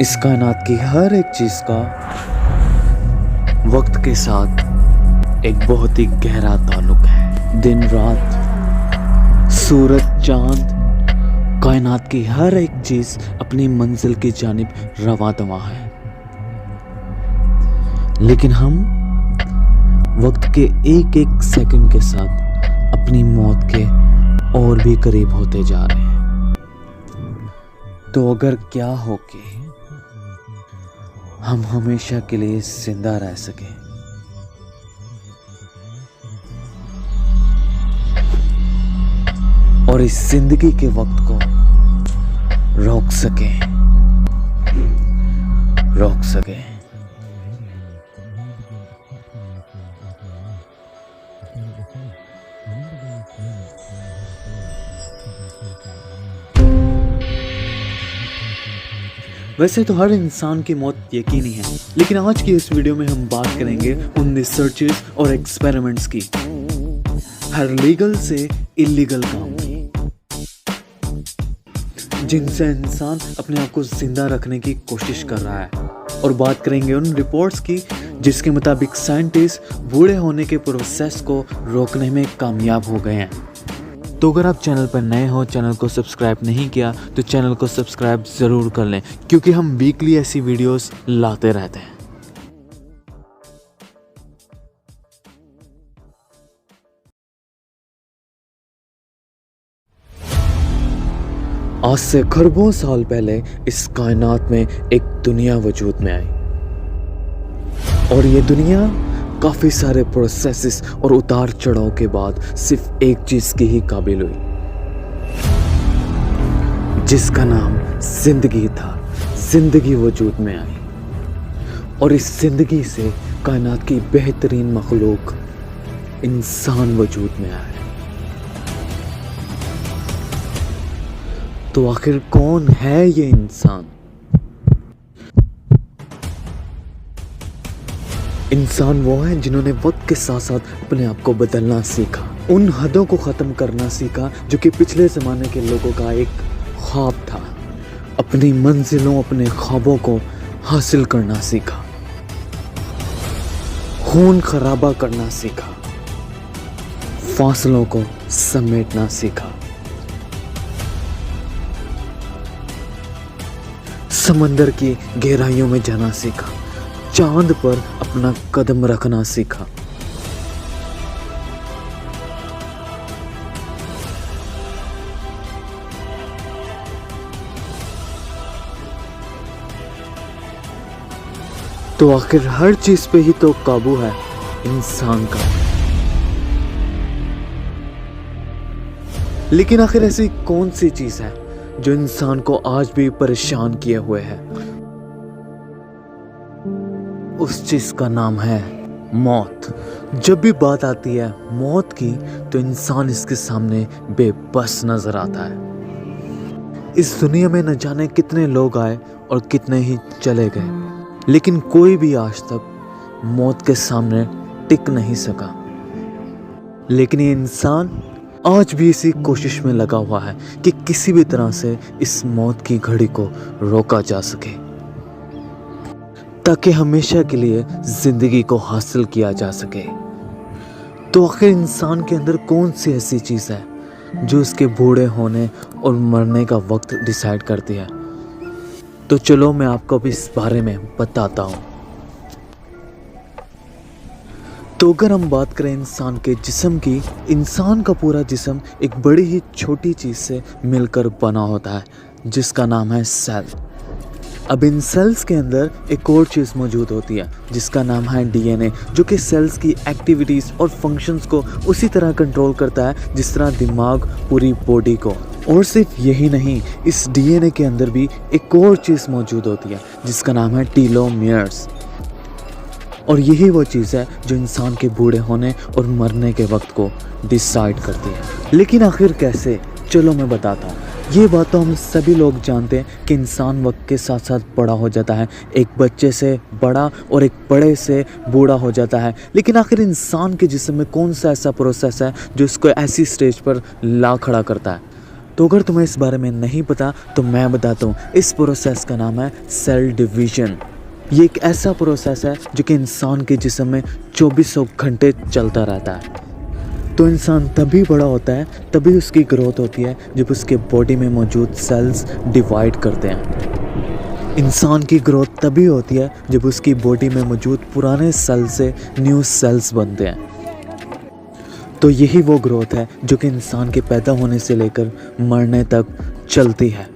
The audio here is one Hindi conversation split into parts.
इस कायनात की हर एक चीज का वक्त के साथ एक बहुत ही गहरा ताल्लुक है। दिन रात, सूरज चांद, कायनात की हर एक चीज अपनी मंजिल की जानिब रवा दवा है। लेकिन हम वक्त के एक एक सेकंड के साथ अपनी मौत के और भी करीब होते जा रहे हैं। तो अगर क्या हो कि हम हमेशा के लिए जिंदा रह सकें, और इस जिंदगी के वक्त को रोक सकें। वैसे तो हर इंसान की मौत यकीनी है, लेकिन आज की इस वीडियो में हम बात करेंगे उन रिसर्चेस और एक्सपेरिमेंट्स की, हर लीगल से इलीगल काम की, जिनसे इंसान अपने आप को जिंदा रखने की कोशिश कर रहा है। और बात करेंगे उन रिपोर्ट्स की जिसके मुताबिक साइंटिस्ट बूढ़े होने के प्रोसेस को रोकने में कामयाब हो गए हैं। तो अगर आप चैनल पर नए हो, चैनल को सब्सक्राइब नहीं किया तो चैनल को सब्सक्राइब ज़रूर कर लें, क्योंकि हम वीकली ऐसी वीडियोस लाते रहते हैं। आज से खरबों साल पहले इस कायनात में एक दुनिया वजूद में आई, और ये दुनिया काफ़ी सारे प्रोसेसेस और उतार चढ़ाव के बाद सिर्फ एक चीज़ की ही काबिल हुई, जिसका नाम जिंदगी था। जिंदगी वजूद में आई, और इस जिंदगी से कायनात की बेहतरीन मखलूक इंसान वजूद में आया। तो आखिर कौन है ये इंसान? इंसान वो है जिन्होंने वक्त के साथ साथ अपने आप को बदलना सीखा, उन हदों को ख़त्म करना सीखा जो कि पिछले ज़माने के लोगों का एक ख्वाब था। अपनी मंजिलों, अपने ख्वाबों को हासिल करना सीखा, खून खराबा करना सीखा, फासलों को समेटना सीखा, समंदर की गहराइयों में जाना सीखा, चांद पर अपना कदम रखना सीखा। तो आखिर हर चीज पे ही तो काबू है इंसान का। लेकिन आखिर ऐसी कौन सी चीज है जो इंसान को आज भी परेशान किए हुए है? उस चीज का नाम है मौत। जब भी बात आती है मौत की तो इंसान इसके सामने बेबस नजर आता है। इस दुनिया में न जाने कितने लोग आए और कितने ही चले गए, लेकिन कोई भी आज तक मौत के सामने टिक नहीं सका। लेकिन ये इंसान आज भी इसी कोशिश में लगा हुआ है कि किसी भी तरह से इस मौत की घड़ी को रोका जा सके, ताकि हमेशा के लिए जिंदगी को हासिल किया जा सके। तो आखिर इंसान के अंदर कौन सी ऐसी चीज है जो उसके बूढ़े होने और मरने का वक्त डिसाइड करती है? तो चलो मैं आपको भी इस बारे में बताता हूँ। तो अगर हम बात करें इंसान के जिस्म की, इंसान का पूरा जिस्म एक बड़ी ही छोटी चीज़ से मिलकर बना होता है, जिसका नाम है सेल। अब इन सेल्स के अंदर एक और चीज़ मौजूद होती है जिसका नाम है डीएनए, जो कि सेल्स की एक्टिविटीज़ और फंक्शंस को उसी तरह कंट्रोल करता है जिस तरह दिमाग पूरी बॉडी को। और सिर्फ यही नहीं, इस डीएनए के अंदर भी एक और चीज़ मौजूद होती है जिसका नाम है टीलोमियर्स। और यही वो चीज़ है जो इंसान के बूढ़े होने और मरने के वक्त को डिसाइड करती है। लेकिन आखिर कैसे? चलो मैं बताता हूँ। ये बात तो हम सभी लोग जानते हैं कि इंसान वक्त के साथ साथ बड़ा हो जाता है, एक बच्चे से बड़ा और एक बड़े से बूढ़ा हो जाता है। लेकिन आखिर इंसान के जिस्म में कौन सा ऐसा प्रोसेस है जो इसको ऐसी स्टेज पर ला खड़ा करता है? तो अगर तुम्हें इस बारे में नहीं पता तो मैं बताता हूँ। इस प्रोसेस का नाम है सेल डिवीजन। ये एक ऐसा प्रोसेस है जो कि इंसान के जिस्म में 2400 घंटे चलता रहता है। तो इंसान तभी बड़ा होता है, तभी उसकी ग्रोथ होती है जब उसके बॉडी में मौजूद सेल्स डिवाइड करते हैं। इंसान की ग्रोथ तभी होती है जब उसकी बॉडी में मौजूद पुराने सेल से न्यू सेल्स बनते हैं। तो यही वो ग्रोथ है जो कि इंसान के पैदा होने से लेकर मरने तक चलती है।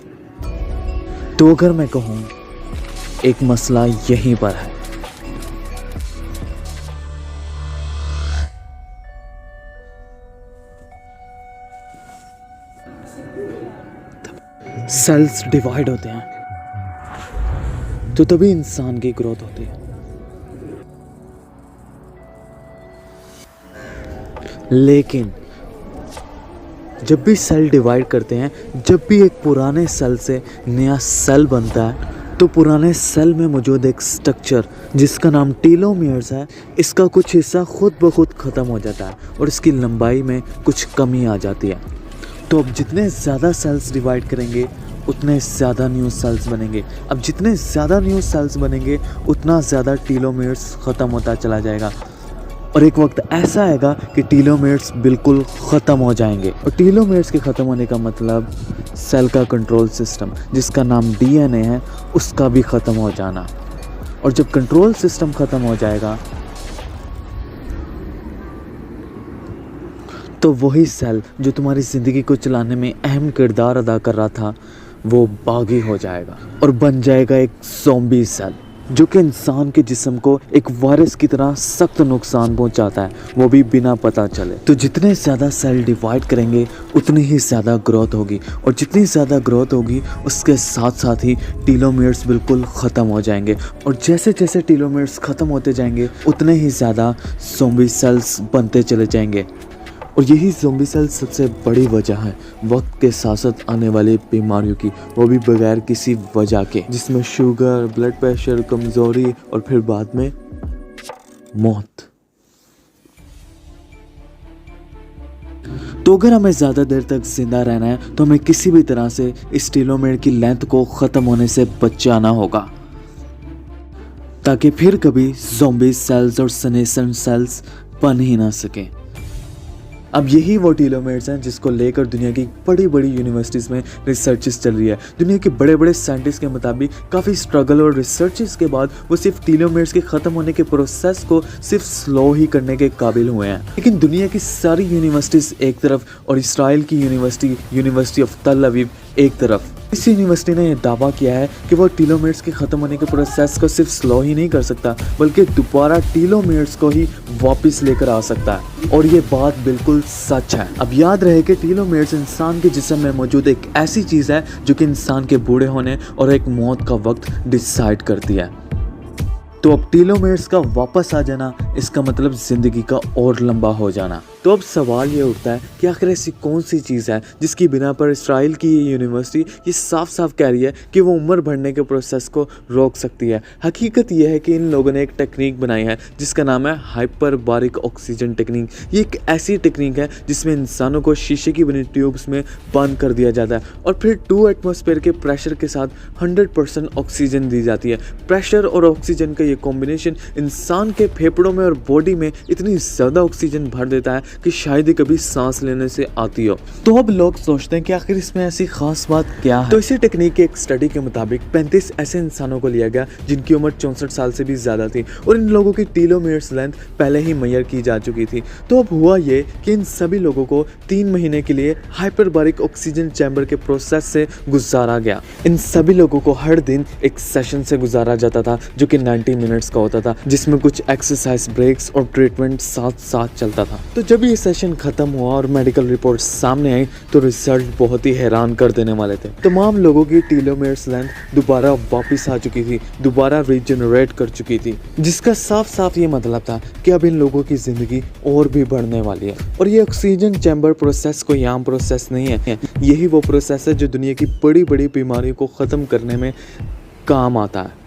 तो अगर मैं कहूँ, एक मसला यहीं पर है। सेल्स डिवाइड होते हैं तो तभी इंसान की ग्रोथ होती है। लेकिन जब भी सेल डिवाइड करते हैं, जब भी एक पुराने सेल से नया सेल बनता है, तो पुराने सेल में मौजूद एक स्ट्रक्चर जिसका नाम टीलोमियर्स है, इसका कुछ हिस्सा खुद ब खुद ख़त्म हो जाता है और इसकी लंबाई में कुछ कमी आ जाती है। तो अब जितने ज़्यादा सेल्स डिवाइड करेंगे उतने ज़्यादा न्यू सेल्स बनेंगे। अब जितने ज़्यादा न्यू सेल्स बनेंगे उतना ज़्यादा टीलोमियर्स ख़त्म होता चला जाएगा और एक वक्त ऐसा आएगा कि टीलोमियर्स बिल्कुल ख़त्म हो जाएंगे। और टीलोमियर्स के ख़त्म होने का मतलब सेल का कंट्रोल सिस्टम जिसका नाम डीएनए है उसका भी ख़त्म हो जाना। और जब कंट्रोल सिस्टम ख़त्म हो जाएगा तो वही सेल जो तुम्हारी ज़िंदगी को चलाने में अहम किरदार अदा कर रहा था वो बागी हो जाएगा और बन जाएगा एक ज़ॉम्बी सेल जो कि इंसान के जिस्म को एक वायरस की तरह सख्त नुकसान पहुंचाता है, वो भी बिना पता चले। तो जितने ज़्यादा सेल डिवाइड करेंगे उतनी ही ज़्यादा ग्रोथ होगी और जितनी ज़्यादा ग्रोथ होगी उसके साथ साथ ही टीलोमियर्स बिल्कुल ख़त्म हो जाएंगे। और जैसे जैसे टीलोमियर्स ख़त्म होते जाएंगे उतने ही ज़्यादा ज़ॉम्बी सेल्स बनते चले जाएंगे। और यही ज़ॉम्बी सेल्स सबसे बड़ी वजह है वक्त के साथ साथ आने वाली बीमारियों की, वो भी बगैर किसी वजह के, जिसमें शुगर, ब्लड प्रेशर, कमज़ोरी और फिर बाद में मौत। तो अगर हमें ज़्यादा देर तक जिंदा रहना है तो हमें किसी भी तरह से इस टीलोमेयर की लेंथ को ख़त्म होने से बचाना होगा ताकि फिर कभी ज़ॉम्बी सेल्स और सनेसन सेल्स बन ही ना सकें। अब यही वो टीलोमेयर्स हैं जिसको लेकर दुनिया की बड़ी बड़ी यूनिवर्सिटीज़ में रिसर्चेस चल रही है। दुनिया के बड़े बड़े साइंटिस्ट के मुताबिक काफ़ी स्ट्रगल और रिसर्चेस के बाद वो सिर्फ टीलोमेयर्स के ख़त्म होने के प्रोसेस को सिर्फ स्लो ही करने के काबिल हुए हैं। लेकिन दुनिया की सारी यूनिवर्सिटीज़ एक तरफ और इसराइल की यूनिवर्सिटी ऑफ तल अवीव एक तरफ, इस यूनिवर्सिटी ने यह दावा किया है कि वो टीलोमेयर्स के ख़त्म होने के प्रोसेस को सिर्फ स्लो ही नहीं कर सकता बल्कि दोबारा टीलोमेयर्स को ही वापस लेकर आ सकता है। और ये बात बिल्कुल सच है। अब याद रहे कि टीलोमेयर्स इंसान के जिस्म में मौजूद एक ऐसी चीज़ है जो कि इंसान के बूढ़े होने और एक मौत का वक्त डिसाइड करती है। तो अब टीलोमेयर्स का वापस आ जाना इसका मतलब ज़िंदगी का और लंबा हो जाना। तो अब सवाल ये उठता है कि आखिर ऐसी कौन सी चीज़ है जिसकी बिना पर इसराइल की ये यूनिवर्सिटी ये साफ साफ कह रही है कि वो उम्र बढ़ने के प्रोसेस को रोक सकती है। हकीकत ये है कि इन लोगों ने एक टेक्निक बनाई है जिसका नाम है हाइपरबारिक ऑक्सीजन टेक्निक। ये एक ऐसी टेक्निक है जिसमें इंसानों को शीशे की बनी ट्यूब्स में बंद कर दिया जाता है और फिर 2 एटमॉस्फेयर के प्रेशर के साथ 100% ऑक्सीजन दी जाती है। प्रेशर और ऑक्सीजन का ये कॉम्बिनेशन इंसान के फेफड़ों में और बॉडी में इतनी ज़्यादा ऑक्सीजन भर देता है कि शायद ही कभी सांस लेने से आती हो। तो अब लोग सोचते हैं कि आखिर इसमें ऐसी खास बात क्या है। तो इसी टेक्निक के एक स्टडी के मुताबिक 35 ऐसे इंसानों को लिया गया जिनकी उम्र 64 साल से भी ज़्यादा थी और इन लोगों की टीलोमेयर्स लेंथ पहले ही मेजर की जा चुकी थी। तो अब हुआ ये कि इन सभी लोगों को 3 महीने के लिए हाइपरबारिक ऑक्सीजन चैम्बर के प्रोसेस से गुजारा गया। इन सभी लोगों को हर दिन एक सेशन से गुजारा जाता था जो कि 90 मिनट्स का होता था, जिसमें कुछ एक्सरसाइज ब्रेक्स और ट्रीटमेंट साथ साथ चलता था। तो जब ये सेशन खत्म हुआ और मेडिकल रिपोर्ट सामने आई तो रिजल्ट बहुत ही हैरान कर देने वाले थे। तमाम लोगों की टीलोमेयर्स लेंथ दोबारा वापस आ चुकी थी, दोबारा रीजनरेट कर चुकी थी, जिसका साफ साफ ये मतलब था कि अब इन लोगों की जिंदगी और भी बढ़ने वाली है। और ये ऑक्सीजन चैम्बर प्रोसेस कोई आम प्रोसेस नहीं है, यही वो प्रोसेस है जो दुनिया की बड़ी बड़ी बीमारियों को ख़त्म करने में काम आता है।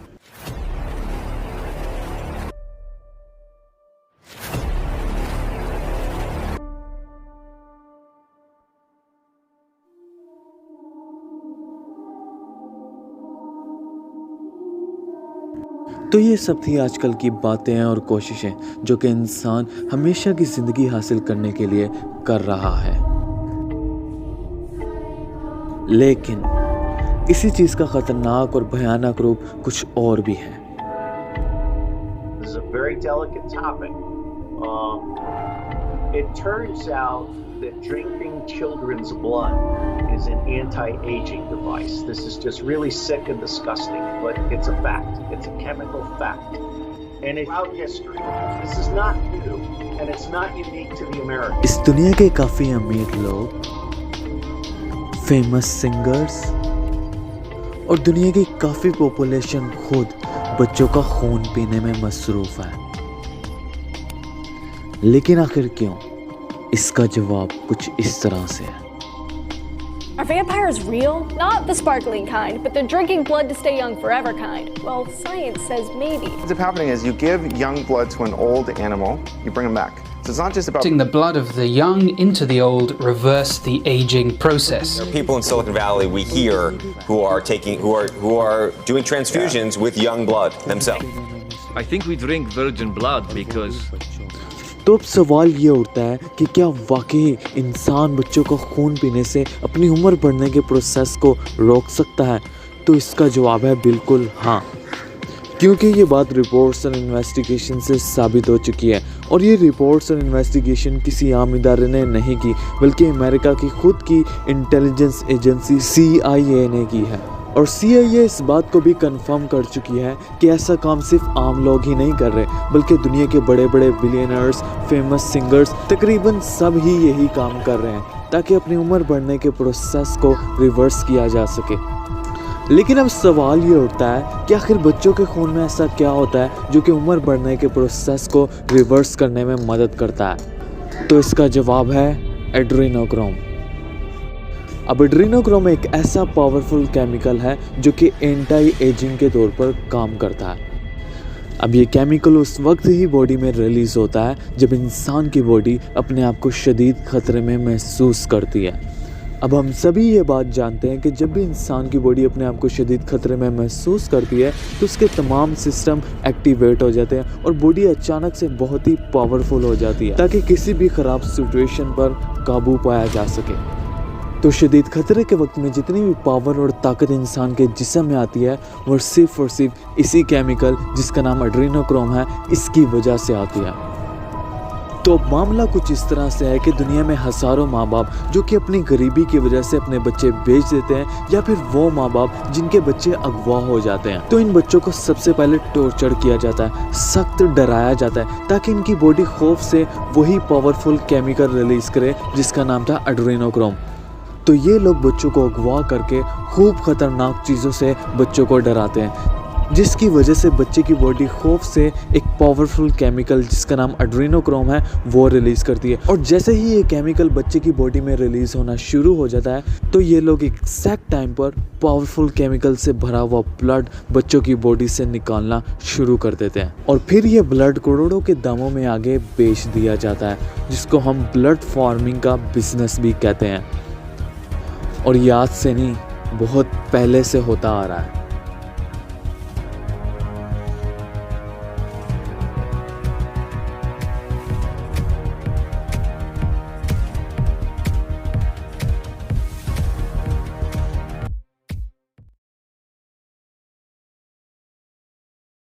तो ये सब थी आजकल की बातें और कोशिशें जो कि इंसान हमेशा की ज़िंदगी हासिल करने के लिए कर रहा है। लेकिन इसी चीज़ का ख़तरनाक और भयानक रूप कुछ और भी है। This is a very delicate topic. It turns out that drinking children's blood is an anti-aging device. This is just really sick and disgusting, but it's a fact. It's a chemical fact. And throughout history, this is not new, and it's not unique to the Americans. इस दुनिया के काफ़ी अमीर लोग, फेमस सिंगर्स और दुनिया की काफ़ी पॉपुलेशन खुद बच्चों का खून पीने में मसरूफ़ है। लेकिन आखिर क्यों? इसका जवाब कुछ इस तरह से है। Are vampires real? Not the sparkling kind, but the drinking blood to stay young forever kind. Well, science says maybe. What ends up happening is you give young blood to an old animal, you bring them back. So it's not just about the blood of the young into the old, reverse the aging process. There are people in Silicon Valley we hear who are doing transfusions with young blood themselves. I think we drink virgin blood because तो अब सवाल ये उठता है कि क्या वाकई इंसान बच्चों को खून पीने से अपनी उम्र बढ़ने के प्रोसेस को रोक सकता है? तो इसका जवाब है बिल्कुल हाँ, क्योंकि ये बात रिपोर्ट्स और इन्वेस्टिगेशन से साबित हो चुकी है। और ये रिपोर्ट्स और इन्वेस्टिगेशन किसी आम इदारे ने नहीं की, बल्कि अमेरिका की खुद की इंटेलिजेंस एजेंसी CIA ने की है। और CIA इस बात को भी कंफर्म कर चुकी है कि ऐसा काम सिर्फ आम लोग ही नहीं कर रहे, बल्कि दुनिया के बड़े बड़े बिलियनर्स, फेमस सिंगर्स, तकरीबन सब ही यही काम कर रहे हैं ताकि अपनी उम्र बढ़ने के प्रोसेस को रिवर्स किया जा सके। लेकिन अब सवाल ये उठता है कि आखिर बच्चों के खून में ऐसा क्या होता है जो कि उम्र बढ़ने के प्रोसेस को रिवर्स करने में मदद करता है? तो इसका जवाब है एड्रेनोक्रोम। अब एड्रेनोक्रोम एक ऐसा पावरफुल केमिकल है जो कि एंटी एजिंग के तौर पर काम करता है। अब ये केमिकल उस वक्त ही बॉडी में रिलीज़ होता है जब इंसान की बॉडी अपने आप को शदीद खतरे में महसूस करती है। अब हम सभी ये बात जानते हैं कि जब भी इंसान की बॉडी अपने आप को शदीद खतरे में महसूस करती है तो उसके तमाम सिस्टम एक्टिवेट हो जाते हैं और बॉडी अचानक से बहुत ही पावरफुल हो जाती है ताकि किसी भी ख़राब सिचुएशन पर काबू पाया जा सके। तो शदीद खतरे के वक्त में जितनी भी पावर और ताकत इंसान के जिस्म में आती है वो सिर्फ और सिर्फ इसी केमिकल जिसका नाम एड्रेनोक्रोम है, इसकी वजह से आती है। तो मामला कुछ इस तरह से है कि दुनिया में हज़ारों माँ बाप जो कि अपनी गरीबी की वजह से अपने बच्चे बेच देते हैं, या फिर वो माँ बाप जिनके बच्चे अगवा हो जाते हैं। तो इन बच्चों को सबसे पहले टॉर्चर किया जाता है, सख्त डराया जाता है ताकि इनकी बॉडी खौफ से वही पावरफुल केमिकल रिलीज़ करे जिसका नाम था एड्रेनोक्रोम। तो ये लोग बच्चों को अगवा करके खूब ख़तरनाक चीज़ों से बच्चों को डराते हैं, जिसकी वजह से बच्चे की बॉडी खौफ से एक पावरफुल केमिकल जिसका नाम एड्रेनोक्रोम है वो रिलीज़ करती है। और जैसे ही ये केमिकल बच्चे की बॉडी में रिलीज़ होना शुरू हो जाता है तो ये लोग एग्जैक्ट टाइम पर पावरफुल केमिकल से भरा हुआ ब्लड बच्चों की बॉडी से निकालना शुरू कर देते हैं। और फिर ये ब्लड करोड़ों के दामों में आगे बेच दिया जाता है, जिसको हम ब्लड फार्मिंग का बिजनेस भी कहते हैं। और ये आज से नहीं, बहुत पहले से होता आ रहा है।